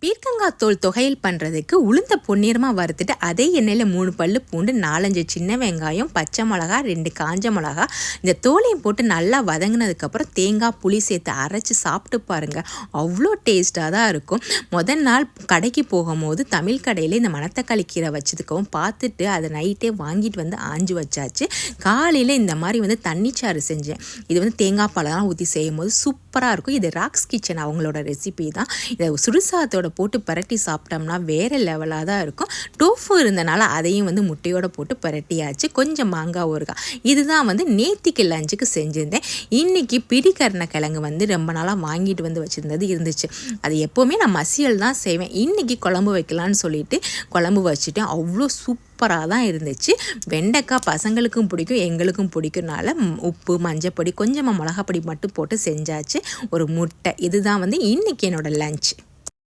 பீர்க்கங்காய் தோல் தொகையில் பண்ணுறதுக்கு உளுந்த பொன்னிறமாக வறுத்துட்டு அதே எண்ணெயில் 3 பல்லு பூண்டு 4-5 சின்ன வெங்காயம் பச்சை மிளகா 2 காஞ்ச மிளகா இந்த தோலையும் போட்டு நல்லா வதங்கினதுக்கப்புறம் தேங்காய் புளி சேர்த்து அரைச்சி சாப்பிட்டு பாருங்கள். அவ்வளோ டேஸ்ட்டாக தான் இருக்கும். முதல் நாள் கடைக்கு போகும்போது தமிழ் கடையில் இந்த மணத்தக்காளி கீரை வச்சதுக்கவும் பார்த்துட்டு அதை நைட்டே வாங்கிட்டு வந்து ஆஞ்சு வச்சாச்சு. காலையில் இந்த மாதிரி தண்ணிச்சாறு செஞ்சேன். இது தேங்காய் பாலெல்லாம் ஊற்றி செய்யும் போது சூப்பராக இருக்கும். இது ராக்ஸ் கிச்சன் அவங்களோட ரெசிபி தான். இதை சுடுசாதத்தோட போட்டு பரட்டி சாப்பிட்டோம்னா வேறு லெவலாக தான் இருக்கும். டோஃபு இருந்தனால அதையும் முட்டையோடு போட்டு பரட்டியாச்சு. கொஞ்சம் மாங்காய் ஊறுகாய். இதுதான் நேத்திக்கு லஞ்சுக்கு செஞ்சுருந்தேன். இன்றைக்கி பிடிக்கரண கிழங்கு ரொம்ப நாளாக வாங்கிட்டு வச்சுருந்தது இருந்துச்சு. அது எப்போவுமே நான் மசியல் தான் செய்வேன். இன்றைக்கி குழம்பு வைக்கலான்னு சொல்லிட்டு குழம்பு வச்சுட்டேன். அவ்வளோ சூப்பராக தான் இருந்துச்சு. வெண்டைக்காய் பசங்களுக்கும் பிடிக்கும் எங்களுக்கும் பிடிக்கும்னால உப்பு மஞ்சப்பொடி கொஞ்சமாக மிளகாப்பொடி மட்டும் போட்டு செஞ்சாச்சு. ஒரு முட்டை. இதுதான் இன்றைக்கி என்னோடய லஞ்ச்.